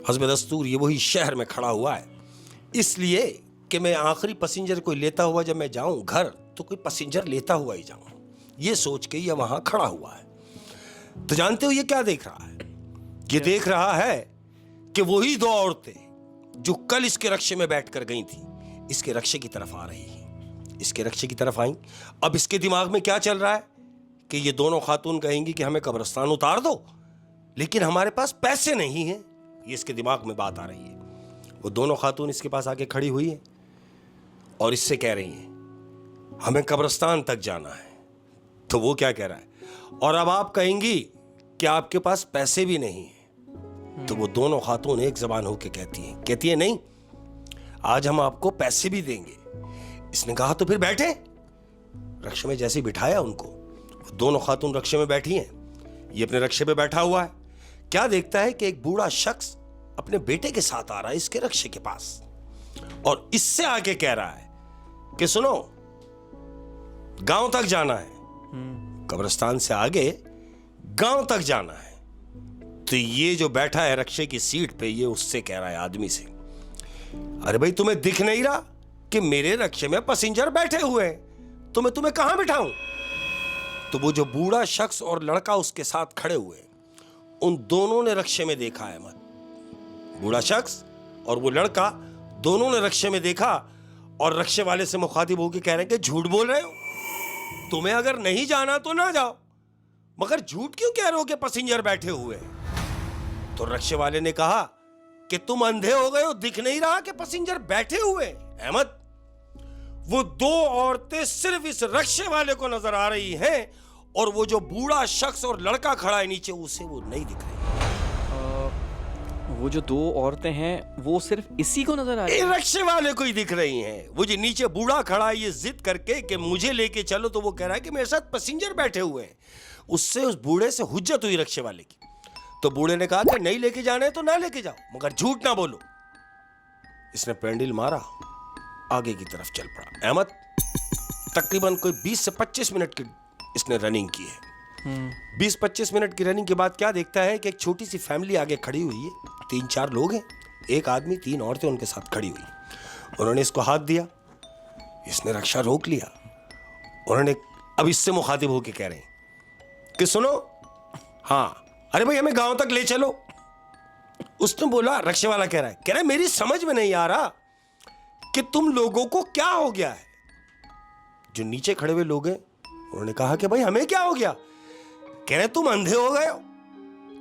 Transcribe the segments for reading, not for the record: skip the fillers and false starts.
हस्ब दस्तूर ये वही शहर में खड़ा हुआ है, इसलिए कि मैं आखिरी पैसेंजर कोई लेता हुआ जब मैं जाऊं घर तो कोई पैसेंजर लेता हुआ ही जाऊं, ये सोच के ये वहां खड़ा हुआ है। तो जानते हो ये क्या देख रहा है? ये देख रहा है कि वही दो औरतें जो कल इसके रक्शे में बैठकर गई थी इसके रक्शे की तरफ आ रही हैं। इसके रक्शे की तरफ आई। अब इसके दिमाग में क्या चल रहा है कि ये दोनों खातून कहेंगी कि हमें कब्रिस्तान उतार दो, लेकिन हमारे पास पैसे नहीं हैं। ये इसके दिमाग में बात आ रही है। वो दोनों खातून इसके पास आके खड़ी हुई है और इससे कह रही हैं हमें कब्रिस्तान तक जाना है। तो वो क्या कह रहा है, और अब आप कहेंगी कि आपके पास पैसे भी नहीं है। तो वो दोनों खातून एक जबान होके कहती है नहीं, आज हम आपको पैसे भी देंगे। इसने कहा तो फिर बैठे। रक्शे में जैसे बिठाया उनको, वो दोनों खातून रक्शे में बैठी हैं, ये अपने रक्शे पे बैठा हुआ है। क्या देखता है कि एक बूढ़ा शख्स अपने बेटे के साथ आ रहा है इसके रक्शे के पास और इससे आके कह रहा है कि सुनो, गांव तक जाना है, कब्रिस्तान से आगे गांव तक जाना है। तो ये जो बैठा है रक्शे की सीट पे, ये उससे कह रहा है आदमी से, अरे भाई तुम्हें दिख नहीं रहा कि मेरे रक्शे में पैसेंजर बैठे हुए हैं, तो मैं तुम्हें कहां बिठाऊं? तो वो जो बूढ़ा शख्स और लड़का उसके साथ खड़े हुए, उन दोनों ने रक्शे में देखा है मत। बूढ़ा शख्स और वो लड़का दोनों ने रक्शे में देखा और रक्शे वाले से मुखातिब होकर कह रहे हैं कि झूठ बोल रहे हो, तुम्हें अगर नहीं जाना तो ना जाओ, मगर झूठ क्यों कह रहे हो कि पैसेंजर बैठे हुए हैं? तो रक्शे वाले ने कहा कि तुम अंधे हो गए हो, दिख नहीं रहा कि पैसेंजर बैठे हुए हैं? अहमद, वो दो औरतें सिर्फ इस रक्शे वाले को नजर आ रही हैं और वो जो बूढ़ा शख्स और लड़का खड़ा है नीचे, उसे वो नहीं दिख रही। वो जो दो औरतें हैं वो सिर्फ इसी को नजर आ रही है? रक्शे वाले को ही दिख रही हैं। वो जो नीचे बूढ़ा खड़ा है ये जिद करके कि मुझे लेके चलो, तो वो कह रहा है कि मेरे साथ पैसेंजर बैठे हुए हैं। उससे उस बूढ़े से हुज्जत हुई रक्शे वाले की। तो बूढ़े ने कहा कि नहीं लेके जाना है तो ना लेके जाओ, मगर झूठ ना बोलो। इसने पेंडल मारा, आगे की तरफ चल पड़ा। अहमद, तकरीबन कोई 20 से 25 मिनट की इसने रनिंग की है। 20-25 मिनट की रनिंग के बाद क्या देखता है कि एक छोटी सी फैमिली आगे खड़ी हुई है। 3-4 लोग हैं, एक आदमी 3 औरतें उनके साथ खड़ी हुई। उन्होंने इसको हाथ दिया, इसने रक्षा रोक लिया। उन्होंने अब इससे मुखातिब होकर कह रहे हैं कि सुनो, हाँ, अरे भाई हमें गांव तक ले चलो। उसने बोला, रक्शे वाला कह रहा है मेरी समझ में नहीं आ रहा कि तुम लोगों को क्या हो गया है। जो नीचे खड़े हुए लोग हैं उन्होंने कहा कि भाई हमें क्या हो गया? कह रहे तुम अंधे हो गए हो,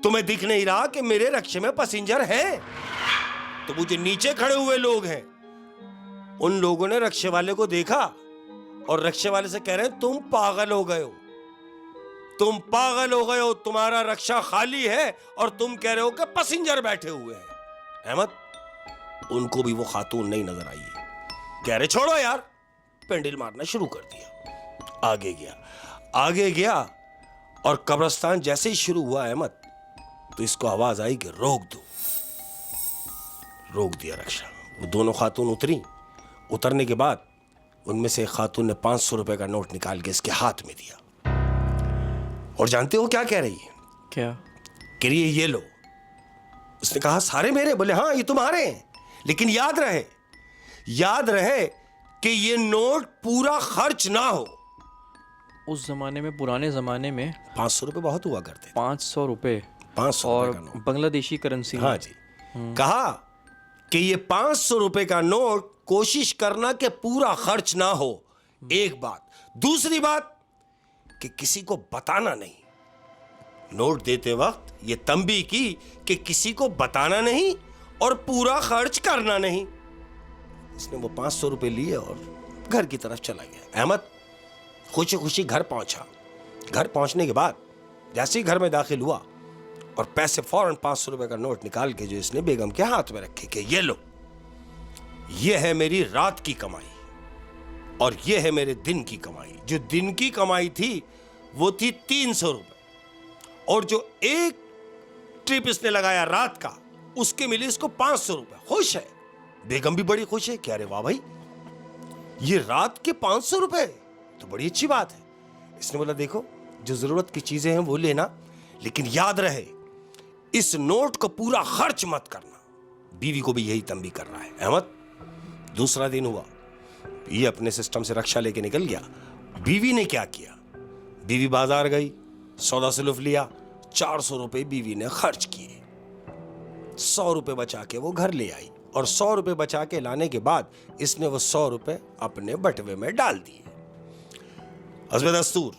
तुम्हें दिख नहीं रहा कि मेरे रक्शे में पैसेंजर है? तो वो जो नीचे खड़े हुए लोग हैं उन लोगों ने रक्शे वाले को देखा और रक्शे वाले से कह रहे हैं तुम पागल हो गए हो, तुम पागल हो गए हो, तुम्हारा रक्षा खाली है और तुम कह रहे हो कि पैसेंजर बैठे हुए हैं। अहमद, उनको भी वो खातून नहीं नजर आई है। कह रहे छोड़ो यार, पेंडल मारना शुरू कर दिया। आगे गया और कब्रिस्तान जैसे ही शुरू हुआ अहमद, तो इसको आवाज आई कि रोक दो। रोक दिया रक्षा। वो दोनों खातून उतरी। उतरने के बाद उनमें से एक खातून ने 500 रुपए का नोट निकाल के इसके हाथ में दिया। और जानते हो क्या कह रही है? क्या? कह रही है ये लो। उसने कहा सारे मेरे? बोले हाँ ये तुम्हारे हैं, लेकिन याद रहे कि ये नोट पूरा खर्च ना हो। उस जमाने में, पुराने जमाने में 500 रुपए बहुत हुआ करते थे। 500 रुपए 500 और रुपए का नोट, बांग्लादेशी करेंसी। हाँ जी। कहा कि ये 500 रुपए का नोट कोशिश करना कि पूरा खर्च ना हो। एक बात। दूसरी बात कि किसी को बताना नहीं। नोट देते वक्त ये तंबीह की कि किसी को बताना नहीं और पूरा खर्च करना नहीं। इसने वो 500 रुपए लिए और घर की तरफ चला गया। अहमद खुशी खुशी घर पहुंचा। घर पहुंचने के बाद जैसे ही घर में दाखिल हुआ और पैसे फौरन 500 रुपए का नोट निकाल के जो इसने बेगम के हाथ में रखे कि ये लो, ये है मेरी रात की कमाई और ये है मेरे दिन की कमाई। जो दिन की कमाई थी वो थी 300 रुपए और जो एक ट्रिप इसने लगाया रात का, उसके मिले इसको 500 रुपए। खुश है, बेगम भी बड़ी खुश है कि अरे वाह भाई, ये रात के 500 रुपए तो बड़ी अच्छी बात है। इसने बोला देखो, जो जरूरत की चीजें हैं वो लेना, लेकिन याद रहे इस नोट को पूरा खर्च मत करना। बीवी को भी यही तंबी कर रहा है। अहमद, दूसरा दिन हुआ, ये अपने सिस्टम से रक्षा लेके निकल गया। बीवी ने क्या किया, बीवी बाजार गई, सौदा सुलूफ लिया, 400 रुपए बीवी ने खर्च किए, 100 रुपए बचा के वो घर ले आई, और 100 रुपए बचा के लाने के बाद इसने वो 100 रुपए अपने बटवे में डाल दिए। हस्बे दस्तूर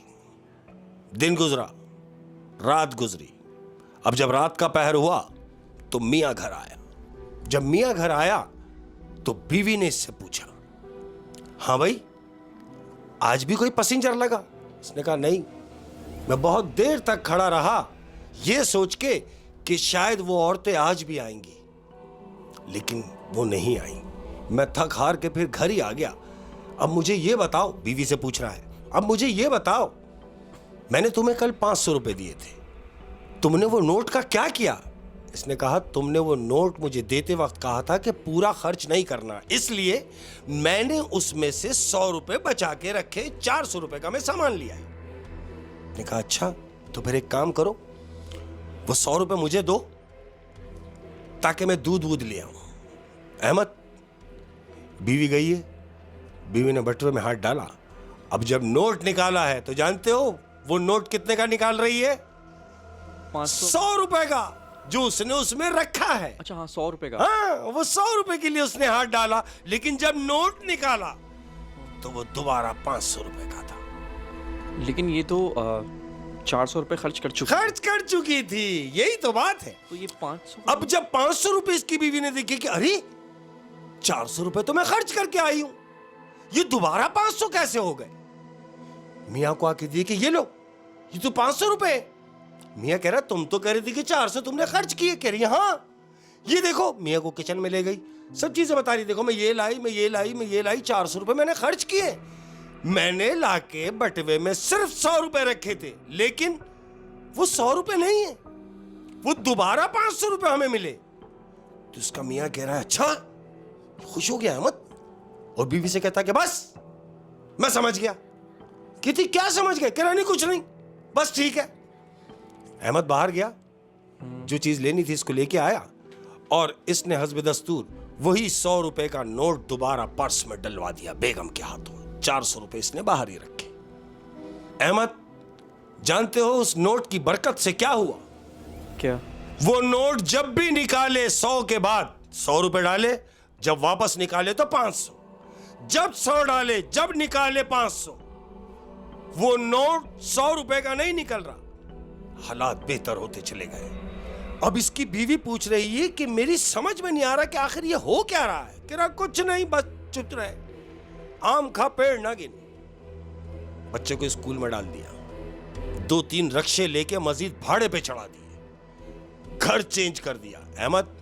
दिन गुजरा, रात गुजरी। अब जब रात का पहर हुआ तो मियां घर आया। जब मियां घर आया तो बीवी ने इससे पूछा, हाँ भाई, आज भी कोई पैसेंजर लगा? इसने कहा नहीं, मैं बहुत देर तक खड़ा रहा यह सोच के कि शायद वो औरतें आज भी आएंगी, लेकिन वो नहीं आई। मैं थक हार के फिर घर ही आ गया। अब मुझे ये बताओ, बीवी से पूछ रहा है, अब मुझे ये बताओ, मैंने तुम्हें कल 500 रुपए दिए थे, तुमने वो नोट का क्या किया? इसने कहा, तुमने वो नोट मुझे देते वक्त कहा था कि पूरा खर्च नहीं करना, इसलिए मैंने उसमें से 100 रुपए बचा के रखे, 400 रुपए का मैं सामान लिया। ने कहा, अच्छा, तो फिर एक काम करो, वो 100 रुपए मुझे दो ताकि मैं दूध वूध ले आऊं। अहमद, बीवी गई है, बीवी ने बटुए में हाथ डाला। अब जब नोट निकाला है तो जानते हो वो नोट कितने का निकाल रही है? 100 रुपए का, जो उसने उसमें रखा है। अच्छा, हाँ, 100 रुपए का। हाँ, वो 100 रुपए के लिए उसने हाथ डाला, लेकिन जब नोट निकाला तो वो दोबारा 500 रुपए का था। लेकिन ये तो 400 रुपए खर्च कर चुकी थी, यही तो बात है। तो ये 500। अब जब 500 रुपए इसकी बीवी ने देखे कि अरे 400 रुपए तो मैं खर्च करके आई हूं, ये दोबारा 500 कैसे हो गए? मियां को आके दिए कि ये लो, ये तो 500 रुपए। मियां कह रहा, तुम तो कह रही थी कि 400 तुमने खर्च किए। कह रही, हाँ, ये देखो। मियां को किचन में ले गई, सब चीजें बता रही, देखो मैं ये लाई, 400 रुपए मैंने खर्च किए। मैंने लाके बटवे में सिर्फ 100 रुपए रखे थे, लेकिन वो 100 रुपए नहीं है, वो दोबारा 500 रुपए हमें मिले। तो उसका मियां कह रहा है, अच्छा, खुश हो गया अहमद, और बीवी से कहता कि बस मैं समझ गया। कहती, क्या समझ गए? कह रहा, नहीं कुछ नहीं, बस ठीक है। अहमद बाहर गया, जो चीज लेनी थी इसको लेके आया, और इसने हस्ब दस्तूर वही 100 रुपए का नोट दोबारा पर्स में डलवा दिया बेगम के हाथों। 400 रुपए इसने बाहर ही रखे। अहमद, जानते हो उस नोट की बरकत से क्या हुआ? क्या? वो नोट जब भी निकाले 100 के बाद 100 रुपए डाले, जब वापस निकाले तो 500, जब 100 डाले, जब निकाले 500। वो नोट 100 रुपए का नहीं निकल रहा। हालात बेहतर होते चले गए। अब इसकी बीवी पूछ रही है कि मेरी समझ में नहीं आ रहा कि आखिर ये हो क्या रहा है। कह रहा, कुछ नहीं, बस चुप रहे, आम खा पेड़ ना गिन। बच्चे को स्कूल में डाल दिया, 2-3 रक्शे लेके मजीद भाड़े पे चढ़ा दिए, घर चेंज कर दिया। अहमद,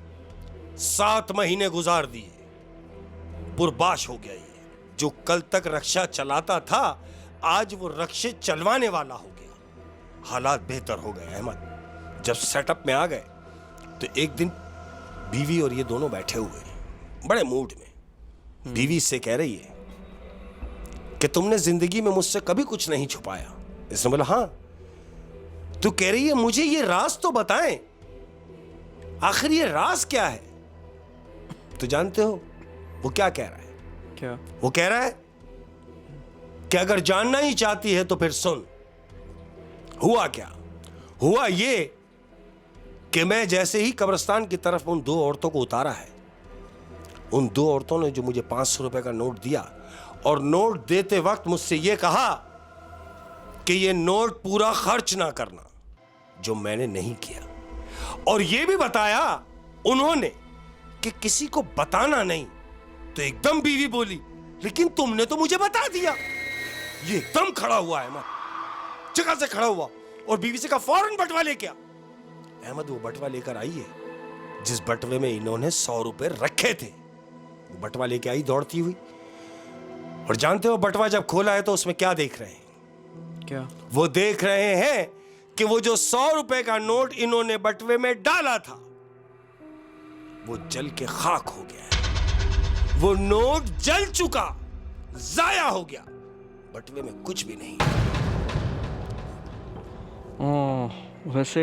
7 महीने गुजार दिए, पुरबाश हो गया। ये जो कल तक रक्षा चलाता था, आज वो रक्षे चलवाने वाला हो गया। हालात बेहतर हो गए। अहमद, जब सेटअप में आ गए तो एक दिन बीवी और ये दोनों बैठे हुए बड़े मूड में। बीवी से कह रही है कि तुमने जिंदगी में मुझसे कभी कुछ नहीं छुपाया। इसने बोला, हाँ। तो कह रही है, मुझे ये राज तो बताएं, आखिर ये राज क्या है? तो जानते हो वो क्या कह रहा है? क्या? वो कह रहा है कि अगर जानना ही चाहती है तो फिर सुन। हुआ क्या? हुआ ये कि मैं जैसे ही कब्रिस्तान की तरफ उन 2 औरतों को उतारा है, उन 2 औरतों ने जो मुझे 500 रुपए का नोट दिया, और नोट देते वक्त मुझसे यह कहा कि यह नोट पूरा खर्च ना करना, जो मैंने नहीं किया। और यह भी बताया उन्होंने कि किसी को बताना नहीं। तो एकदम बीवी बोली, लेकिन तुमने तो मुझे बता दिया। ये एकदम खड़ा हुआ है, जगह से खड़ा हुआ, और बीवी से कहा, फौरन बटवा लेके आ। अहमद वो बटवा लेकर आई है, जिस बटवे में इन्होंने 100 रुपए रखे थे। वो बटवा लेके आई दौड़ती हुई, और जानते हो बटवा जब खोला है तो उसमें क्या देख रहे हैं? क्या? वो देख रहे हैं कि वो जो 100 रुपए का नोट इन्होंने बटवे में डाला था, वो जल के खाक हो गया है। वो नोट जल चुका, जाया हो गया, बटवे में कुछ भी नहीं। वैसे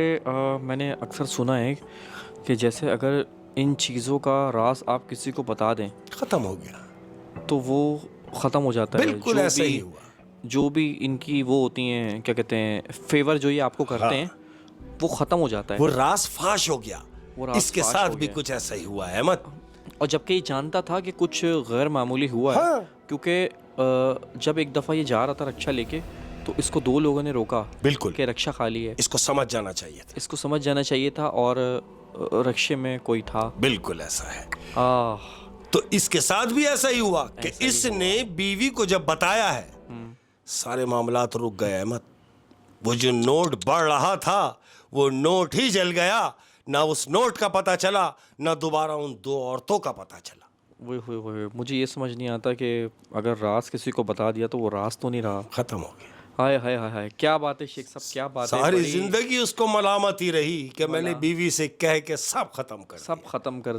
मैंने अक्सर सुना है कि जैसे अगर इन चीज़ों का राज आप किसी को बता दें खत्म हो गया। तो वो ख़त्म हो जाता है। बिल्कुल जो ऐसा भी ही हुआ। जो भी इनकी वो होती हैं, क्या कहते हैं, फेवर जो ये आपको करते हैं, वो ख़त्म हो जाता है। वो राज फाश हो गया। वो राज इसके फाश साथ हो भी गया। कुछ ऐसा ही हुआ है अहमद। और जबकि ये जानता था कि कुछ गैर मामूली हुआ है, हाँ। क्योंकि जब एक दफ़ा ये जा रहा था रक्षा लेके, तो इसको 2 लोगों ने रोका बिल्कुल। कि रक्षा खाली है। इसको समझ जाना चाहिए था। इसको समझ जाना चाहिए था, और रक्षे में कोई था। बिल्कुल ऐसा है। आह, तो इसके साथ भी ऐसा ही हुआ कि ऐसा ही इसने बीवी को जब बताया है, सारे मामलात रुक गए अहमद। वो जो नोट बढ़ रहा था, वो नोट ही जल गया। ना उस नोट का पता चला, ना दोबारा उन 2 औरतों का पता चला। वो मुझे ये समझ नहीं आता कि अगर राज किसी को बता दिया तो वो राज तो नहीं रहा। खत्म हो गया। हाय हाय हाय हाय, क्या बात है शेख साहब, क्या बात है। सारी बड़ी जिंदगी उसको मलामत ही रही कि मैंने बीवी से कह के सब खत्म कर दिया। सब खत्म कर